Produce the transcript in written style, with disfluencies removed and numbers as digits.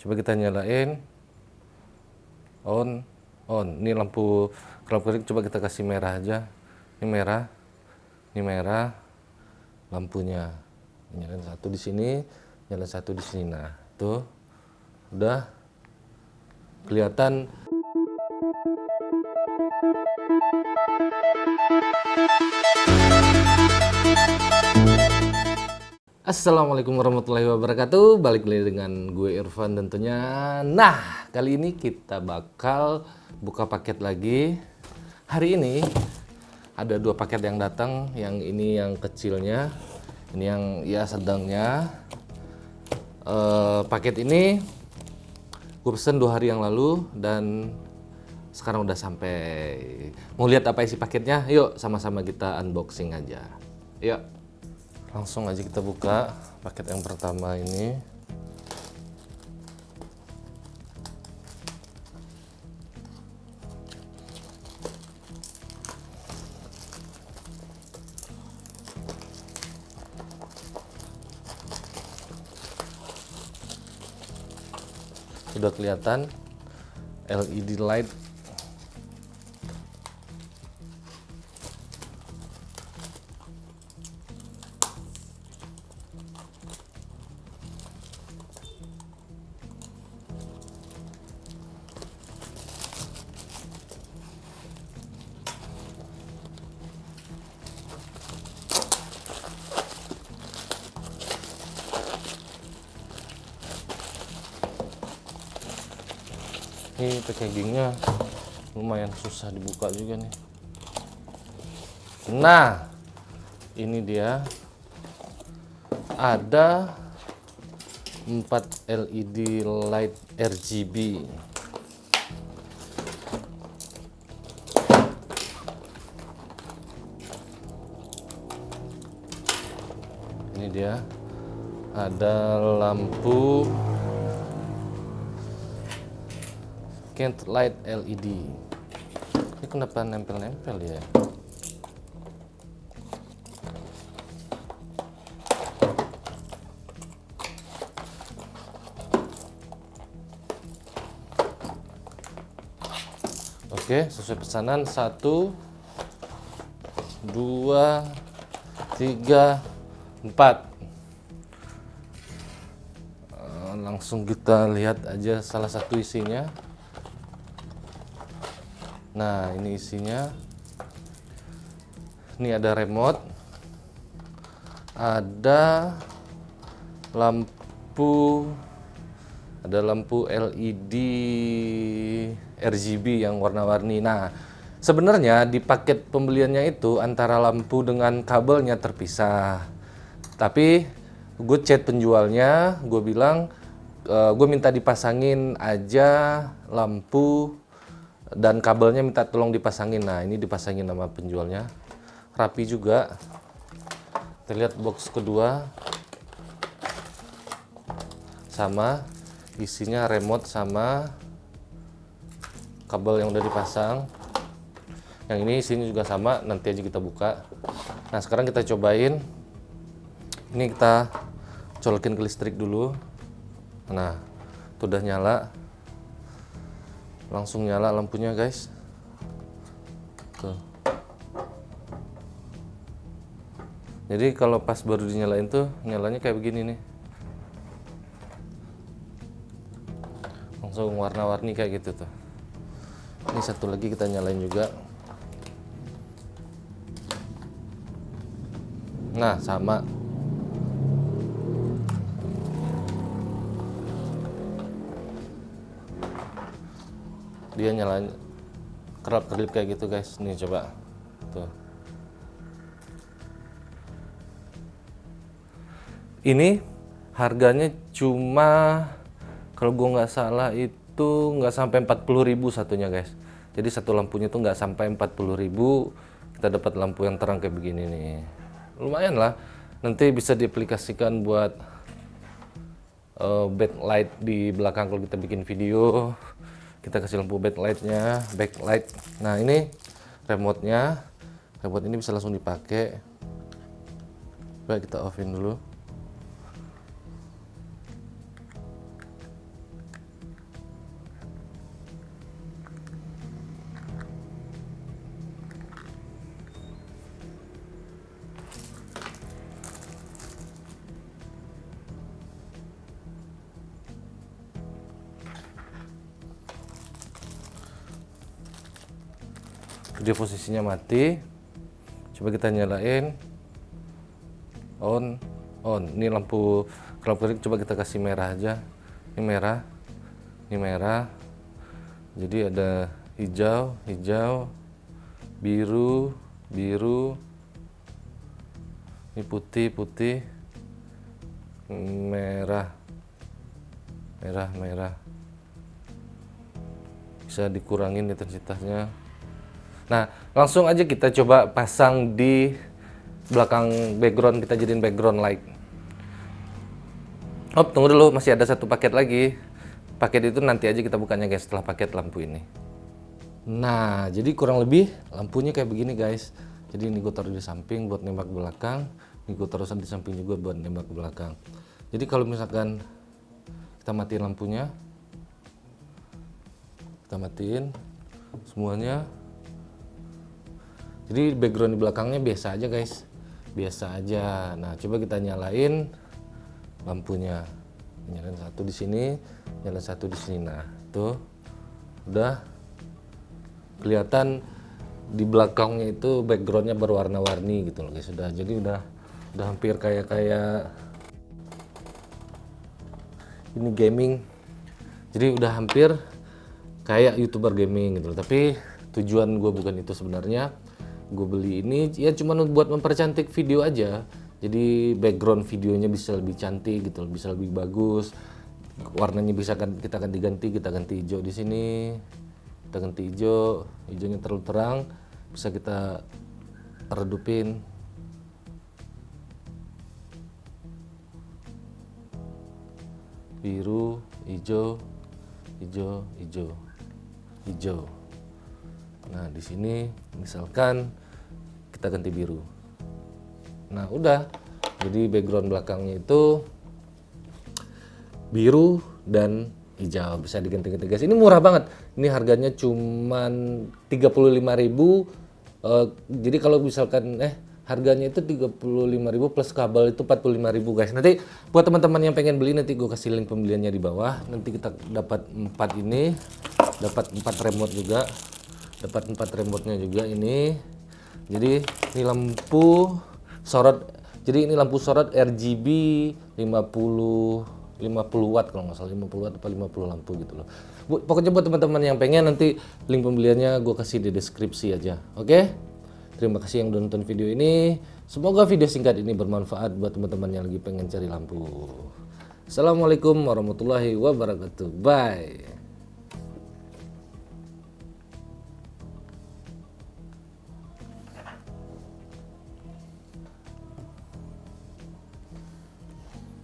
Coba kita nyalain. On. Ini lampu kelap-kelip, coba kita kasih merah aja. Ini merah. Ini merah. Lampunya. Nyalain satu di sini, nyalain satu di sini. Nah, tuh. Udah kelihatan. Assalamualaikum warahmatullahi wabarakatuh. Balik lagi dengan gue Irfan tentunya. Nah, kali ini kita bakal buka paket lagi. Hari ini ada dua paket yang datang. Yang ini yang kecilnya, ini yang ya sedangnya. Paket ini gue pesen 2 hari yang lalu dan sekarang udah sampai. Mau lihat apa isi paketnya? Yuk sama-sama kita unboxing aja. Yuk. Langsung aja kita buka paket yang pertama ini. Sudah kelihatan LED light. Ini packagingnya lumayan susah dibuka juga nih. Nah, ini dia, ada 4 LED light RGB. Ini dia, ada lampu Kent Light LED. Ini kenapa nempel-nempel ya? Oke, sesuai pesanan. 1, 2, 3, 4. Langsung kita lihat aja salah satu isinya. Nah, ini isinya. Ini ada remote, ada lampu LED RGB yang warna-warni. Nah, sebenarnya di paket pembeliannya itu antara lampu dengan kabelnya terpisah. Tapi gue chat penjualnya, gue bilang gue minta dipasangin aja lampu dan kabelnya minta tolong dipasangin. Nah, ini dipasangin sama penjualnya. Rapi juga. Kita lihat box kedua. Sama, isinya remote sama kabel yang udah dipasang. Yang ini isinya juga sama, nanti aja kita buka. Nah, sekarang kita cobain. Ini kita colokin ke listrik dulu. Nah, itu udah nyala. Langsung nyala lampunya, guys. Tuh. Jadi kalau pas baru dinyalain tuh nyalanya kayak begini nih. Langsung warna-warni kayak gitu tuh. Ini satu lagi kita nyalain juga. Nah, sama. Dia nyalain kerap-kerip kayak gitu, guys. Nih coba. Tuh. Ini harganya cuma, kalau gua nggak salah itu nggak sampai 40.000 satunya, guys. Jadi satu lampunya tuh nggak sampai 40.000, kita dapat lampu yang terang kayak begini nih. Lumayan lah. Nanti bisa diaplikasikan buat backlight di belakang kalau kita bikin video. Kita kasih lampu backlightnya, backlight. Nah, ini remote-nya. Remote ini bisa langsung dipakai. Coba kita offin dulu. Dia posisinya mati. Coba kita nyalain. On. Ini lampu kelap kelip, coba kita kasih merah aja. Ini merah. Jadi ada hijau, biru. Ini putih. Merah. Bisa dikurangin intensitasnya. Nah, langsung aja kita coba pasang di belakang background, kita jadiin background light. Tunggu dulu, masih ada satu paket lagi. Paket itu nanti aja kita bukanya guys, setelah paket lampu ini. Nah, jadi kurang lebih lampunya kayak begini guys. Jadi ini gue taruh di samping buat nembak belakang. Ini gue taruh di samping juga buat nembak belakang. Jadi kalau misalkan kita matiin lampunya, kita matiin semuanya. Jadi background di belakangnya biasa aja guys, biasa aja. Nah, coba kita nyalain lampunya. Nyalain satu di sini, nyalain satu di sini. Nah, tuh udah kelihatan di belakangnya itu backgroundnya berwarna-warni gitu loh guys. Jadi udah hampir kayak ini gaming. Jadi udah hampir kayak YouTuber gaming gitu loh. Tapi tujuan gue bukan itu sebenarnya. Gue beli ini ya cuma buat mempercantik video aja. Jadi background videonya bisa lebih cantik gitu, bisa lebih bagus. Warnanya bisa kita ganti, kita ganti hijau di sini. Kita ganti hijaunya terlalu terang, bisa kita redupin. Biru, hijau. Nah, di sini misalkan kita ganti biru. Nah, udah. Jadi background belakangnya itu biru dan hijau, bisa diganti-ganti guys. Ini murah banget. Ini harganya cuman 35.000. Jadi kalau misalkan harganya itu 35.000 plus kabel itu 45.000 guys. Nanti buat teman-teman yang pengen beli, nanti gue kasih link pembeliannya di bawah. Nanti kita dapat 4 ini, dapat 4 remote juga. Dapat 4 remote-nya juga ini. Jadi ini lampu sorot. Jadi ini lampu sorot RGB 50 watt kalau nggak salah, 50 watt atau 50 lampu gitu loh. Pokoknya buat teman-teman yang pengen, nanti link pembeliannya gue kasih di deskripsi aja. Oke? Terima kasih yang udah nonton video ini. Semoga video singkat ini bermanfaat buat teman-teman yang lagi pengen cari lampu. Assalamualaikum warahmatullahi wabarakatuh. Bye.